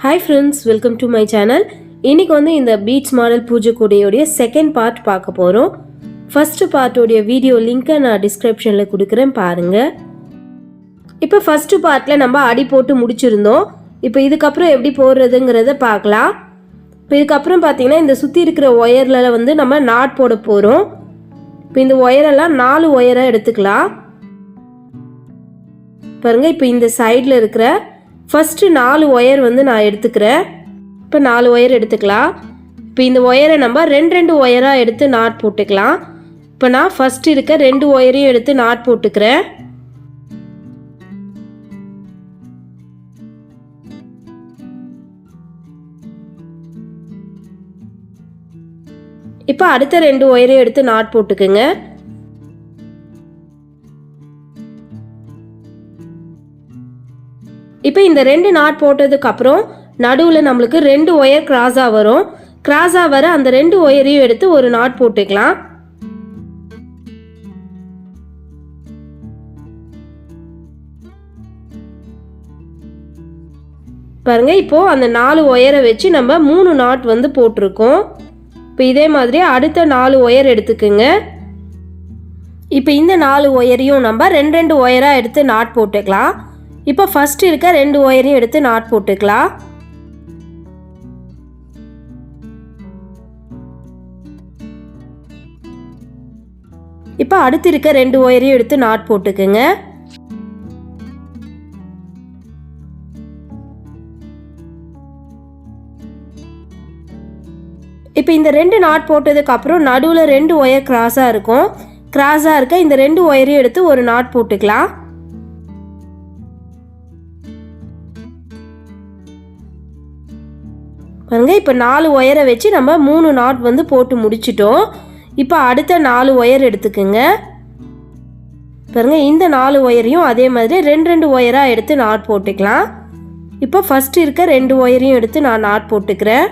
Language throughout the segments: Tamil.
Hi friends, welcome to my channel. இன்னைக்கு வந்து இந்த பீட்ஸ் மாடல் பூஜை கூடையோட செகண்ட் பார்ட் பார்க்க போறோம். ஃபர்ஸ்ட் பார்ட்டோட வீடியோ லிங்கை நான் டிஸ்கிரிப்ஷன்ல கொடுக்குறேன் பாருங்க. இப்போ ஃபர்ஸ்ட் பார்ட்ல நம்ம அடி போட்டு முடிச்சிருந்தோம். இப்போ இதுக்கப்புறம் எப்படி போடுறதுங்கிறத பார்க்கலாம். இப்போ இதுக்கப்புறம் பார்த்தீங்கன்னா இந்த சுற்றி இருக்கிற ஒயர்ல வந்து நம்ம நாட் போட போகிறோம். இப்போ இந்த ஒயரெல்லாம் 4 ஒயரை எடுத்துக்கலாம் பாருங்க. இப்போ இந்த சைடில் இருக்கிற ஃபஸ்ட்டு 4 ஒயர் வந்து நான் எடுத்துக்கிறேன். இப்போ 4 ஒயர் எடுத்துக்கலாம். இப்போ இந்த ஒயரை நம்ம ரெண்டு ஒயராக எடுத்து நாட் போட்டுக்கலாம். இப்போ நான் ஃபஸ்ட்டு இருக்க 2 ஒயரையும் எடுத்து நாட் போட்டுக்கிறேன். இப்போ அடுத்த 2 ஒயரையும் எடுத்து நாட் போட்டுக்குங்க. இப்போ இந்த 2 நாட் போட்டதுக்கு அப்புறம் நடுவில் நம்மளுக்கு 2 ஒயர் கிராஸாக வரும். கிராஸாக வர அந்த 2 ஒயரையும் எடுத்து ஒரு நாட் போட்டுக்கலாம். பாருங்க, இப்போ அந்த 4 ஒயரை வச்சு நம்ம 3 நாட் வந்து போட்டிருக்கோம். இப்போ இதே மாதிரி அடுத்த 4 ஒயர் எடுத்துக்குங்க. இப்போ இந்த 4 ஒயரையும் நம்ம ரெண்டு ஒயராக எடுத்து நாட் போட்டுக்கலாம். இப்போ ஃபர்ஸ்ட் இருக்க 2 ஒயரையும் எடுத்து நாட் போட்டுக்கலாம். இப்போ அடுத்து இருக்க 2 ஒயரையும் எடுத்து நாட் போட்டுக்குங்க. இப்போ இந்த 2 நாட் போட்டதுக்கு அப்புறம் நடுவில் 2 ஒயர் கிராஸாக இருக்கும். கிராஸாக இருக்க இந்த 2 ஒயரையும் எடுத்து ஒரு நாட் போட்டுக்கலாம். பாருங்க, இப்போ 4 ஒயரை வச்சு நம்ம 3 நாட் வந்து போட்டு முடிச்சிட்டோம். இப்போ அடுத்த 4 ஒயர் எடுத்துக்குங்க. பாருங்க, இந்த 4 ஒயரையும் அதே மாதிரி ரெண்டு ஒயராக எடுத்து நாட் போட்டுக்கலாம். இப்போ ஃபர்ஸ்ட் இருக்க 2 ஒயரையும் எடுத்து நான் நாட் போட்டுக்கிறேன்.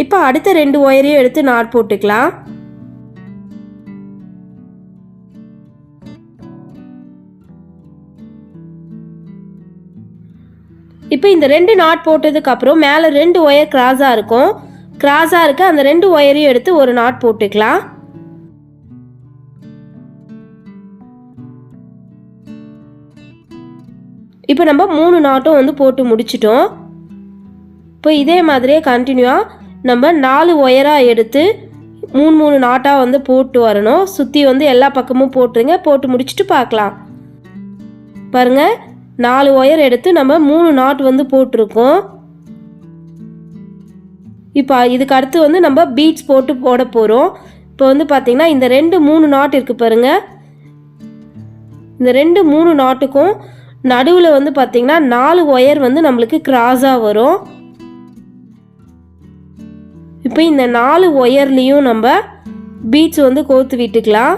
இப்போ அடுத்த 2 ஒயரையும் எடுத்து நாட் போட்டுக்கலாம். இப்போ இந்த 2 நாட் போட்டதுக்கு அப்புறம் மேலே 2 ஒயர் கிராஸாக இருக்கும். கிராஸாக இருக்க அந்த 2 ஒயரையும் எடுத்து ஒரு நாட் போட்டுக்கலாம். இப்போ நம்ம 3 நாட்டும் வந்து போட்டு முடிச்சிட்டோம். இப்போ இதே மாதிரியே கண்டினியூவாக நம்ம 4 ஒயராக எடுத்து 3 நாட்டாக வந்து போட்டு வரணும். சுற்றி வந்து எல்லா பக்கமும் போட்டுருங்க. போட்டு முடிச்சுட்டு பார்க்கலாம். பாருங்கள், 4 ஒயர் எடுத்து நம்ம 3 நாட் வந்து போட்டிருக்கோம். இப்போ இதுக்கு அடுத்து வந்து நம்ம பீட்ஸ் போட்டு போட போகிறோம். இப்போ வந்து பார்த்திங்கன்னா இந்த 3 நாட் இருக்குது பாருங்கள். இந்த 3 நாட்டுக்கும் நடுவில் வந்து பார்த்திங்கன்னா 4 ஒயர் வந்து நம்மளுக்கு கிராஸாக வரும். இப்போ இந்த 4 ஒயர்லேயும் நம்ம பீட்ஸ் வந்து கோர்த்து விட்டுக்கலாம்.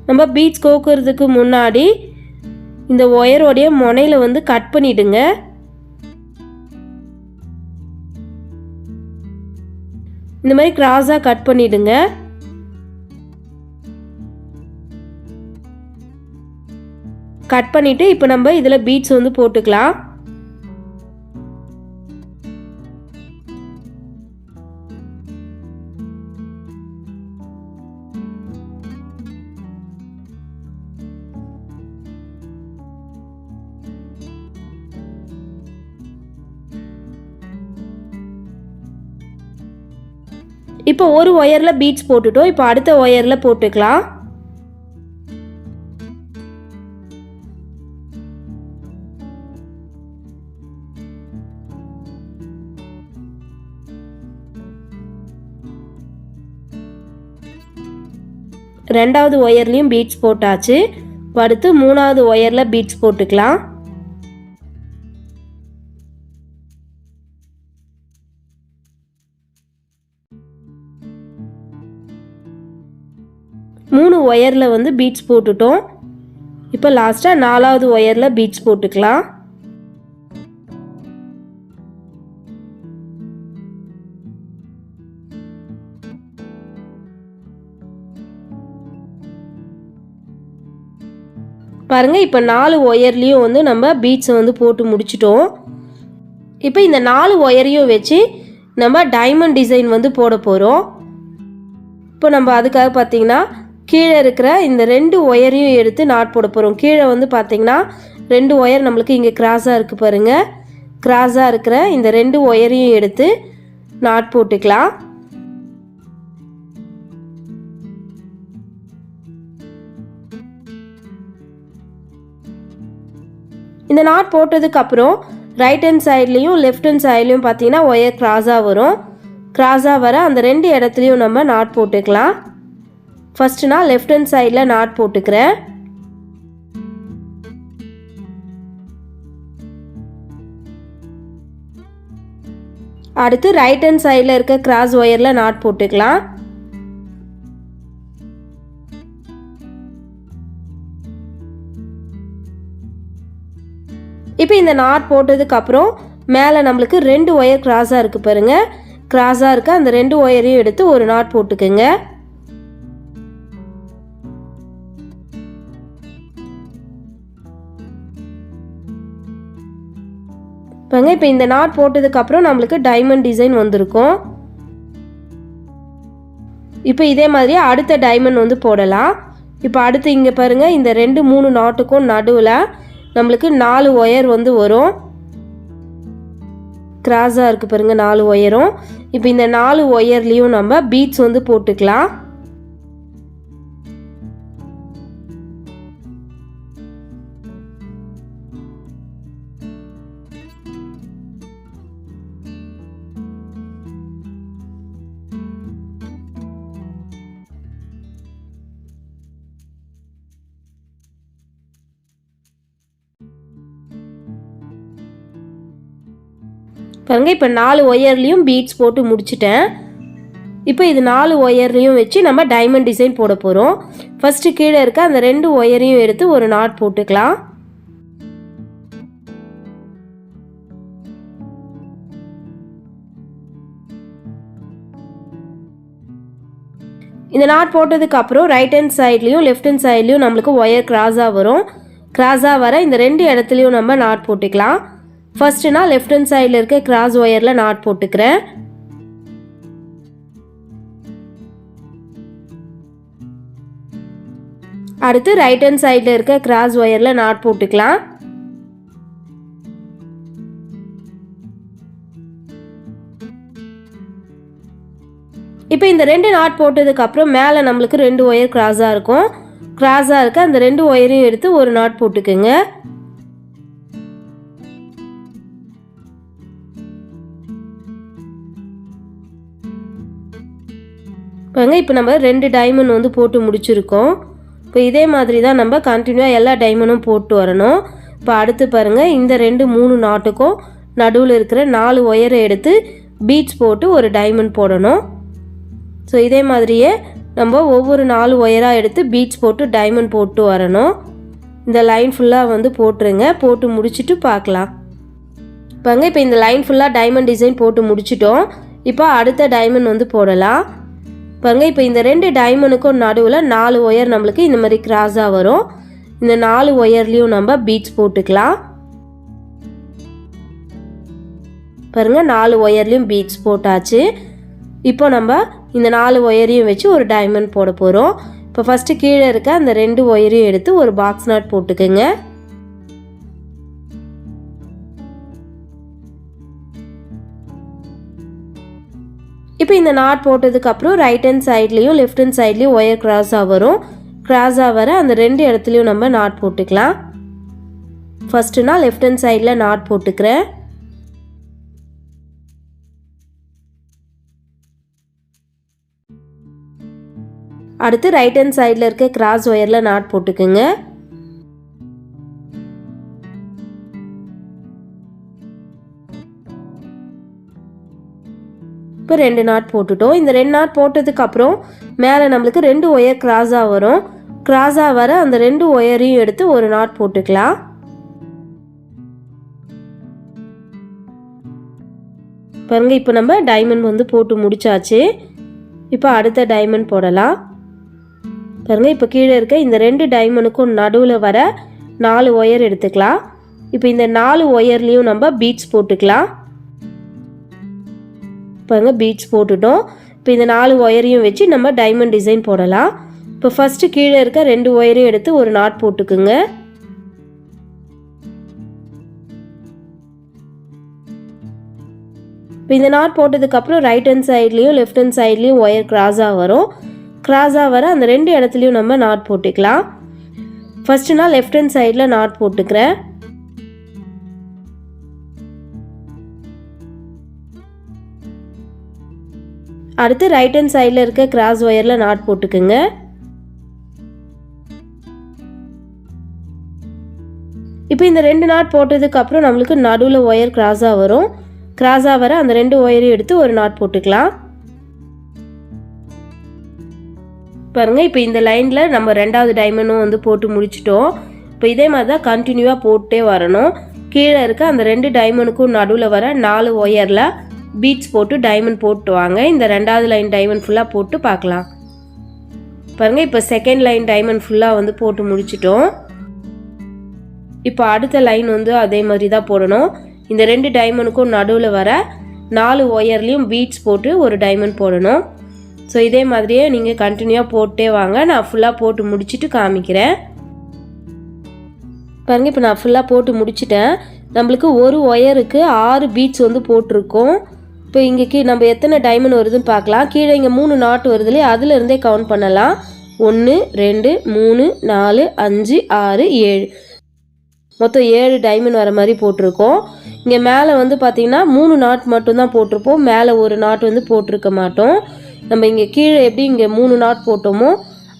நம்ம பீட்ஸ் கோக்கிறதுக்கு முன்னாடி இந்த ஒயரோடைய முனையில் வந்து கட் பண்ணிடுங்க. இந்த மாதிரி கிராஸாக கட் பண்ணிடுங்க. கட் பண்ணிட்டு இப்போ நம்ம இதில் பீட்ஸ் வந்து போட்டுக்கலாம். இப்போ ஒரு ஒயரில் பீட்ஸ் போட்டுட்டோம். இப்போ அடுத்த ஒயரில் போட்டுக்கலாம். ரெண்டாவது ஒயர்லையும் பீட்ஸ் போட்டாச்சு. அடுத்து 3வது ஒயரில் பீட்ஸ் போட்டுக்கலாம். மூணு ஒயரில் வந்து பீட்ஸ் போட்டுட்டோம். இப்போ லாஸ்ட்டாக 4வது ஒயரில் பீட்ஸ் போட்டுக்கலாம். பாருங்கள், இப்போ 4 ஒயர்லேயும் வந்து நம்ம பீட்ஸை வந்து போட்டு முடிச்சிட்டோம். இப்போ இந்த 4 ஒயரையும் வச்சு நம்ம டைமண்ட் டிசைன் வந்து போட போகிறோம். இப்போ நம்ம அதுக்காக பார்த்திங்கன்னா கீழே இருக்கிற இந்த 2 ஒயரையும் எடுத்து நாட் போட போகிறோம். கீழே வந்து பார்த்திங்கன்னா 2 ஒயர் நம்மளுக்கு இங்கே கிராஸாக இருக்குது பாருங்கள். கிராஸாக இருக்கிற இந்த 2 ஒயரையும் எடுத்து நாட் போட்டுக்கலாம். இந்த நாட் போட்டதுக்கப்புறம் ரைட் ஹேண்ட் சைட்லேயும் லெஃப்ட் ஹேண்ட் சைட்லேயும் பார்த்தீங்கன்னா ஒயர் கிராஸாக வரும். கிராஸாக வர அந்த 2 இடத்துலையும் நம்ம நாட் போட்டுக்கலாம். ஃபஸ்ட்டு நான் லெஃப்ட் ஹேண்ட் சைடில் நாட் போட்டுக்கிறேன். அடுத்து ரைட் ஹேண்ட் சைடில் இருக்க கிராஸ் ஒயரில் நாட் போட்டுக்கலாம். இப்போ இந்த நாட் போட்டதுக்கப்புறம் மேலே நம்மளுக்கு 2 ஒயர் கிராஸாக இருக்குது பாருங்கள். கிராஸாக இருக்க அந்த 2 ஒயரையும் எடுத்து ஒரு நாட் போட்டுக்குங்க. பாருங்க, இப்போ இந்த நாட் போட்டதுக்கப்புறம் நம்மளுக்கு டைமண்ட் டிசைன் வந்திருக்கும். இப்போ இதே மாதிரி அடுத்த டைமண்ட் வந்து போடலாம். இப்போ அடுத்து இங்கே பாருங்கள், இந்த 2 3 நாட்டுக்கும் நடுவில் நம்மளுக்கு 4 ஒயர் வந்து வரும். கிராஸாக இருக்குது பாருங்கள் 4 ஒயரும். இப்போ இந்த 4 ஒயர்லேயும் நம்ம பீட்ஸ் வந்து போட்டுக்கலாம். பாருங்கள், இப்போ 4 ஒயர்லேயும் பீட்ஸ் போட்டு முடிச்சிட்டேன். இப்போ இது 4 ஒயர்லேயும் வச்சு நம்ம டைமண்ட் டிசைன் போட போகிறோம். ஃபஸ்ட்டு கீழே இருக்க அந்த 2 ஒயரையும் எடுத்து ஒரு நாட் போட்டுக்கலாம். இந்த நாட் போட்டதுக்கப்புறம் ரைட் ஹேண்ட் சைட்லேயும் லெஃப்ட் ஹேண்ட் சைட்லேயும் நம்மளுக்கு ஒயர் கிராஸாக வரும். கிராஸாக வர இந்த 2 இடத்துலையும் நம்ம நாட் போட்டுக்கலாம். ஃபஸ்ட்டு நான் லெஃப்ட் ஹேண்ட் சைடில் இருக்க கிராஸ் ஒயரில் நாட் போட்டுக்கிறேன். அடுத்து ரைட் ஹேண்ட் சைடில் இருக்க கிராஸ் ஒயரில் நாட் போட்டுக்கலாம். இப்போ இந்த 2 நாட் போட்டதுக்கப்புறம் மேலே நம்மளுக்கு 2 ஒயர் கிராஸாக இருக்கும். கிராஸாக இருக்க அந்த 2 ஒயரையும் எடுத்து ஒரு நாட் போட்டுக்குங்க. பாருங்க, இப்போ நம்ம 2 டைமண்ட் வந்து போட்டு முடிச்சிருக்கோம். இப்போ இதே மாதிரி தான் நம்ம கண்டினியூவாக எல்லா டைமண்டும் போட்டு வரணும். இப்போ அடுத்து பாருங்கள், இந்த 2 3 நாட்டுக்கும் நடுவில் இருக்கிற 4 ஒயரை எடுத்து பீட்ஸ் போட்டு ஒரு டைமண்ட் போடணும். ஸோ இதே மாதிரியே நம்ம ஒவ்வொரு 4 ஒயராக எடுத்து பீட்ஸ் போட்டு டைமண்ட் போட்டு வரணும். இந்த லைன் ஃபுல்லாக வந்து போட்டுருங்க. போட்டு முடிச்சுட்டு பார்க்கலாம். பாருங்க, இப்போ இந்த லைன் ஃபுல்லாக டைமண்ட் டிசைன் போட்டு முடிச்சிட்டோம். இப்போ அடுத்த டைமண்ட் வந்து போடலாம். பாருங்க, இப்போ இந்த 2 டைமண்டுக்கும் நடுவில் 4 ஒயர் நம்மளுக்கு இந்த மாதிரி கிராஸாக வரும். இந்த 4 ஒயர்லேயும் நம்ம பீட்ஸ் போட்டுக்கலாம். பாருங்க, 4 ஒயர்லேயும் பீட்ஸ் போட்டாச்சு. இப்போ நம்ம இந்த 4 ஒயரையும் வச்சு ஒரு டைமண்ட் போட போகிறோம். இப்போ ஃபஸ்ட்டு கீழே இருக்க அந்த 2 ஒயரையும் எடுத்து ஒரு பாக்ஸ் நாட் போட்டுக்குங்க. இப்போ இந்த நாட் போட்டதுக்கப்புறம் ரைட் ஹேண்ட் சைட்லேயும் லெஃப்ட் ஹேண்ட் சைட்லேயும் ஒயர் கிராஸாக வரும். கிராஸாக வர அந்த 2 இடத்துலையும் நம்ம நாட் போட்டுக்கலாம். ஃபஸ்ட்டு நான் லெஃப்ட் ஹேண்ட் சைடில் நாட் போட்டுக்கிறேன். அடுத்து ரைட் ஹேண்ட் சைடில் இருக்க கிராஸ் ஒயரில் நாட் போட்டுக்குங்க. இப்போ 2 நாட் போட்டுட்டோம். இந்த 2 நாட் போட்டதுக்கப்புறம் மேலே நம்மளுக்கு 2 ஒயர் கிராஸாக வரும். கிராஸாக வர அந்த 2 ஒயரையும் எடுத்து ஒரு நாட் போட்டுக்கலாம். பாருங்க, இப்போ நம்ம டைமண்ட் வந்து போட்டு முடிச்சாச்சு. இப்போ அடுத்த டைமண்ட் போடலாம். பாருங்க, இப்போ கீழே இருக்க இந்த 2 டைமண்டுக்கும் நடுவில் வர 4 ஒயர் எடுத்துக்கலாம். இப்போ இந்த 4 ஒயர்லேயும் நம்ம பீட்ஸ் போட்டுக்கலாம். பாருங்க பீட்ஸ் போட்டுட்டோம். இப்போ இந்த 4 ஒயரையும் வச்சு நம்ம டைமண்ட் டிசைன் போடலாம். இப்போ ஃபஸ்ட்டு கீழே இருக்க 2 ஒயரையும் எடுத்து ஒரு நாட் போட்டுக்குங்க. இப்போ இந்த நாட் போட்டதுக்கப்புறம் ரைட் ஹேண்ட் சைட்லேயும் லெஃப்ட் ஹேண்ட் சைட்லேயும் ஒயர் கிராஸாக வரும். கிராஸாக வர அந்த 2 இடத்துலையும் நம்ம நாட் போட்டுக்கலாம். ஃபஸ்ட்டு நான் லெஃப்ட் ஹேண்ட் சைடில் நாட் போட்டுக்கிறேன். அடுத்து ரைட் ஹேண்ட் சைடில் இருக்க கிராஸ் ஒயரில் நாட் போட்டுக்குங்க. இப்போ இந்த 2 நாட் போட்டதுக்கப்புறம் நம்மளுக்கு நடுவில் ஒயர் கிராஸாக வரும். கிராஸாக வர அந்த 2 ஒயரையும் எடுத்து ஒரு நாட் போட்டுக்கலாம். பாருங்கள் இப்போ இந்த லைனில் நம்ம 2வது டைமண்டும் வந்து போட்டு முடிச்சிட்டோம். இப்போ இதே மாதிரி தான் கண்டினியூவாக போட்டே வரணும். கீழே இருக்க அந்த 2 டைமண்டுக்கும் நடுவில் வர 4 ஒயரில் பீட்ஸ் போட்டு டைமண்ட் போட்டு வாங்க. இந்த 2வது லைன் டைமண்ட் ஃபுல்லாக போட்டு பார்க்கலாம். பாருங்கள் இப்போ செகண்ட் லைன் டைமண்ட் ஃபுல்லாக வந்து போட்டு முடிச்சிட்டோம். இப்போ அடுத்த லைன் வந்து அதே மாதிரி தான் போடணும். இந்த 2 டைமண்டுக்கும் நடுவில் வர 4 ஒயர்லேயும் பீட்ஸ் போட்டு ஒரு டைமண்ட் போடணும். ஸோ இதே மாதிரியே நீங்கள் கண்டினியூவாக போட்டே வாங்க. நான் ஃபுல்லாக போட்டு முடிச்சுட்டு காமிக்கிறேன். பாருங்கள் இப்போ நான் ஃபுல்லாக போட்டு முடிச்சிட்டேன். நம்மளுக்கு ஒரு ஒயருக்கு 6 பீட்ஸ் வந்து போட்டிருக்கோம். இப்போ இங்கே நம்ம எத்தனை டைமண்ட் வருதுன்னு பார்க்கலாம். கீழே இங்கே 3 நாட் வருது இல்லையா, அதிலிருந்தே கவுண்ட் பண்ணலாம். 1 2 3 4 5 6 7 மொத்தம் 7 டைமண்ட் வர மாதிரி போட்டிருக்கோம். இங்கே மேலே வந்து பார்த்திங்கன்னா 3 நாட் மட்டும்தான் போட்டிருப்போம். மேலே ஒரு நாட் வந்து போட்டிருக்க மாட்டோம். நம்ம இங்கே கீழே எப்படி இங்கே 3 நாட் போட்டோமோ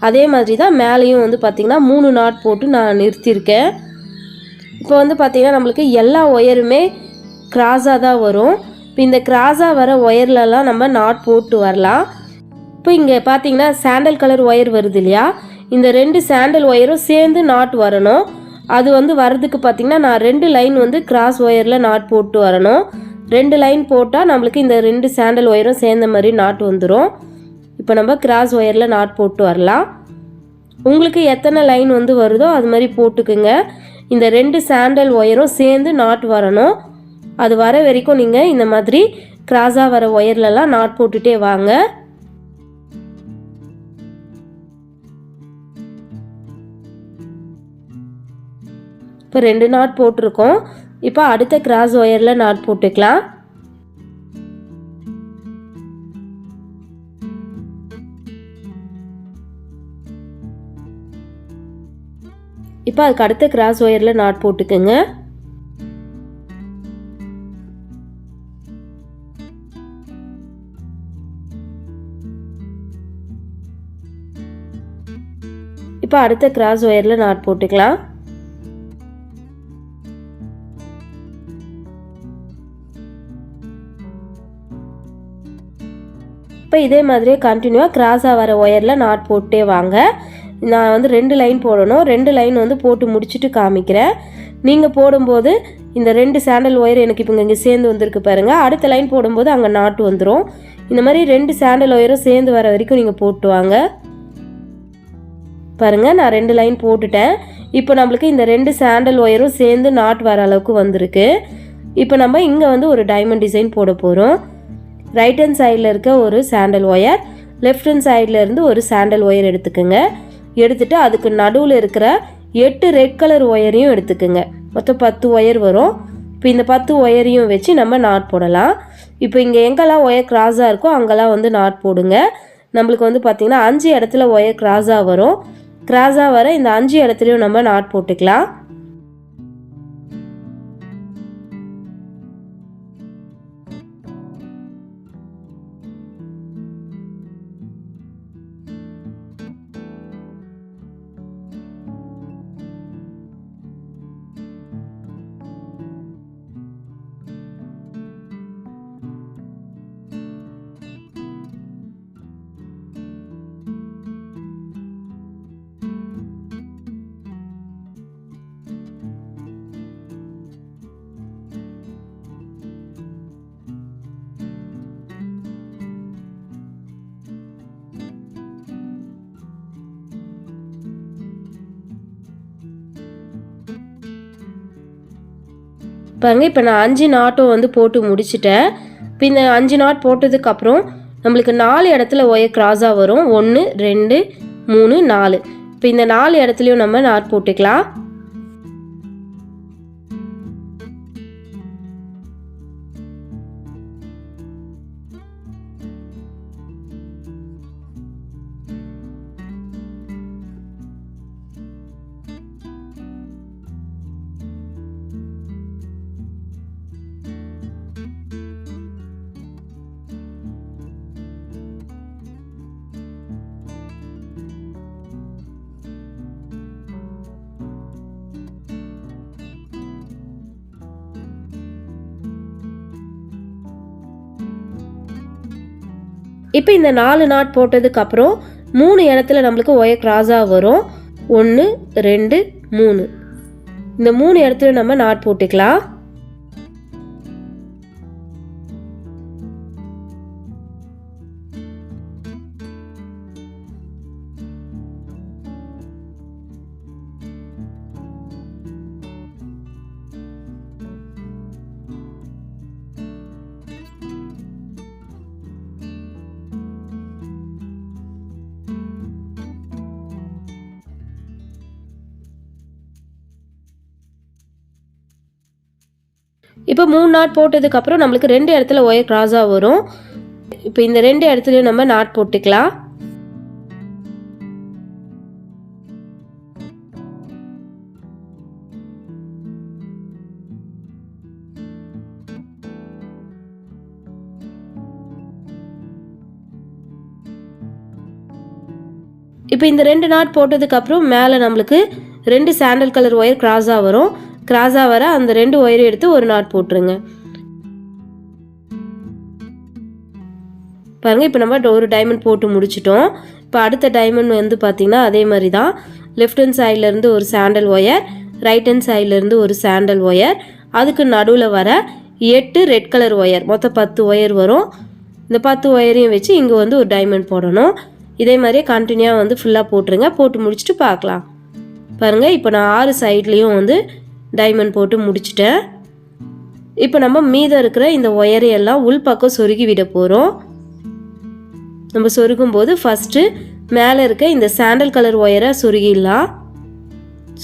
அதே மாதிரி தான் மேலேயும் வந்து பார்த்திங்கன்னா 3 நாட் போட்டு நான் நிறுத்தியிருக்கேன். இப்போ வந்து பார்த்திங்கன்னா நம்மளுக்கு எல்லா ஒயருமே கிராஸாக தான் வரும். இப்போ இந்த கிராஸாக வர ஒயர்லலாம் நம்ம நாட் போட்டு வரலாம். இப்போ இங்கே பார்த்திங்கன்னா சாண்டல் கலர் ஒயர் வருது இல்லையா, இந்த 2 சாண்டல் ஒயரும் சேர்ந்து நாட் வரணும். அது வந்து வரதுக்கு பார்த்திங்கன்னா நான் 2 லைன் வந்து கிராஸ் ஒயரில் நாட் போட்டு வரணும். 2 லைன் போட்டால் நம்மளுக்கு இந்த 2 சாண்டல் ஒயரும் சேர்ந்த மாதிரி நாட் வந்துடும். இப்போ நம்ம கிராஸ் ஒயரில் நாட் போட்டு வரலாம். உங்களுக்கு எத்தனை லைன் வந்து வருதோ அது மாதிரி போட்டுக்குங்க. இந்த 2 சாண்டல் ஒயரும் சேர்ந்து நாட் வரணும். அது வர வரைக்கும் நீங்கள் இந்த மாதிரி கிராஸாக வர ஒயர்லலாம் நாட் போட்டுகிட்டே வாங்க. இப்போ 2 நாட் போட்டிருக்கோம். இப்போ அடுத்த கிராஸ் ஒயரில் நாட் போட்டுக்கலாம். இப்போ அதுக்கு அடுத்த கிராஸ் ஒயரில் நாட் போட்டுக்குங்க. இப்போ அடுத்த கிராஸ் ஒயரில் நாட் போட்டுக்கலாம். இப்போ இதே மாதிரியே கண்டினியூவாக கிராஸாக வர ஒயரில் நாட் போட்டே வாங்க. நான் வந்து 2 லைன் போடணும். 2 லைன் வந்து போட்டு முடிச்சுட்டு காமிக்கிறேன். நீங்கள் போடும்போது இந்த 2 சாண்டல் ஒயர் எனக்கு இப்போ இங்கே சேர்ந்து வந்திருக்கு பாருங்கள். அடுத்த லைன் போடும்போது அங்கே நாட்டு வந்துடும். இந்த மாதிரி 2 சாண்டல் ஒயரும் சேர்ந்து வர வரைக்கும் நீங்கள் போட்டு வாங்க. பாருங்கள் நான் 2 லைன் போட்டுட்டேன். இப்போ நம்மளுக்கு இந்த 2 சாண்டல் ஒயரும் சேர்ந்து நாட் வர அளவுக்கு வந்திருக்கு. இப்போ நம்ம இங்கே வந்து ஒரு டைமண்ட் டிசைன் போட போகிறோம். ரைட் ஹேண்ட் சைடில் இருக்க ஒரு சாண்டல் ஒயர், லெஃப்ட் ஹேண்ட் சைடில் இருந்து ஒரு சாண்டல் ஒயர் எடுத்துக்கோங்க. எடுத்துகிட்டு அதுக்கு நடுவில் இருக்கிற 8 ரெட் கலர் ஒயரையும் எடுத்துக்கோங்க. மொத்தம் 10 ஒயர் வரும். இப்போ இந்த 10 ஒயரையும் வச்சு நம்ம நாட் போடலாம். இப்போ இங்கே எங்கெல்லாம் ஒயர் கிராஸாக இருக்கோ அங்கெல்லாம் வந்து நாட் போடுங்க. நம்மளுக்கு வந்து பார்த்திங்கன்னா 5 இடத்துல ஒயர் கிராஸாக வரும். கிராஸாக வர இந்த 5 இடத்துலையும் நம்ம நாட் போட்டுக்கலாம். பாருங்க இப்போ நான் 5 நாட்டும் வந்து போட்டு முடிச்சிட்டேன். இப்போ இந்த 5 நாட் போட்டதுக்கப்புறம் நம்மளுக்கு 4 இடத்துல ஒயர் கிராஸாக வரும். 1 2 3 4. இப்போ இந்த 4 இடத்துலையும் நம்ம நாட் போட்டுக்கலாம். இப்போ இந்த 4 நாட் போட்டதுக்கப்புறம் 3 இடத்துல நம்மளுக்கு ஒயர் கிராஸாக வரும். 1 2 3. இந்த 3 இடத்துல நம்ம நாட் போட்டுக்கலாம். இப்போ 3 நாட் போட்டதுக்கப்புறம் நம்மளுக்கு 2 இடத்துல ஒயர் கிராஸாக வரும். இப்போ இந்த 2 இடத்துலையும் நம்ம நாட் போட்டுக்கலாம். இப்போ இந்த 2 நாட் போட்டதுக்கப்புறம் மேலே நம்மளுக்கு 2 சாண்டல் கலர் ஒயர் கிராஸாக வரும். கிராஸாக வர அந்த 2 ஒயரை எடுத்து ஒரு நாட் போட்டுருங்க. பாருங்கள் இப்போ நம்ம ஒரு டைமண்ட் போட்டு முடிச்சிட்டோம். இப்போ அடுத்த டைமண்ட் வந்து பார்த்திங்கன்னா அதே மாதிரி தான். லெஃப்ட் ஹேண்ட் சைட்லேருந்து ஒரு சாண்டல் ஒயர், ரைட் ஹேண்ட் சைட்லேருந்து ஒரு சாண்டல் ஒயர், அதுக்கு நடுவில் வர 8 ரெட் கலர் ஒயர், மொத்தம் 10 ஒயர் வரும். இந்த 10 ஒயரையும் வச்சு இங்கே வந்து ஒரு டைமண்ட் போடணும். இதே மாதிரியே கண்டினியூவாக வந்து ஃபுல்லாக போட்டுருங்க. போட்டு முடிச்சுட்டு பார்க்கலாம். பாருங்கள் இப்போ நான் 6 சைட்லேயும் வந்து டைமண்ட் போட்டு முடிச்சிட்டேன். இப்போ நம்ம மீதம் இருக்கிற இந்த ஒயரையெல்லாம் உள் பக்கம் சொருகி விட போகிறோம். நம்ம சொருகும் போது ஃபஸ்ட்டு மேலே இருக்க இந்த சாண்டல் கலர் ஒயரை சொருகிடலாம்.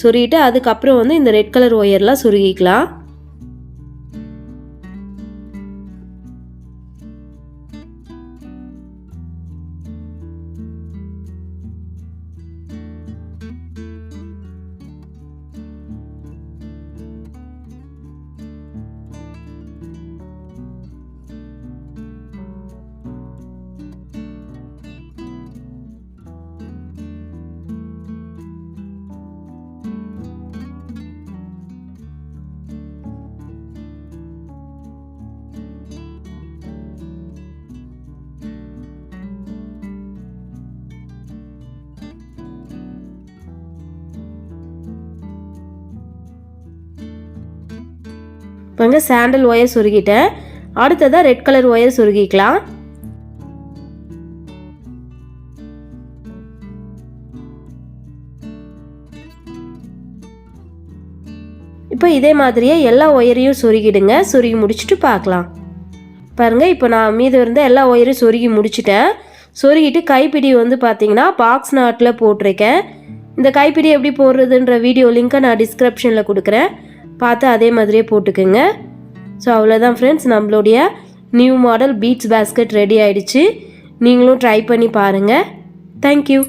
சொருகிட்டு அதுக்கப்புறம் வந்து இந்த ரெட் கலர் ஒயர்லாம் சொருகிக்கலாம். பாருங்க சாண்டல் ஒயர் சொருகிட்டேன். அடுத்ததாக ரெட் கலர் ஒயர் சொருகிக்கலாம். இப்போ இதே மாதிரியே எல்லா ஒயரையும் சொருகிடுங்க. சொருகி முடிச்சுட்டு பார்க்கலாம். பாருங்கள் இப்போ நான் மீதம் இருந்த எல்லா ஒயரையும் சொருகி முடிச்சிட்டேன். சொருகிட்டு கைப்பிடி வந்து பார்த்தீங்கன்னா பாக்ஸ் நாட்டில் போட்டிருக்கேன். இந்த கைப்பிடி எப்படி போடுறதுன்ற வீடியோ லிங்க்கை நான் டிஸ்கிரிப்ஷனில் கொடுக்குறேன். பார்த்து அதே மாதிரியே போட்டுக்குங்க. ஸோ அவ்வளோதான் ஃப்ரெண்ட்ஸ், நம்மளுடைய new model beads basket ready ஆகிடுச்சு. நீங்களும் ட்ரை பண்ணி பாருங்கள். தேங்க்யூ.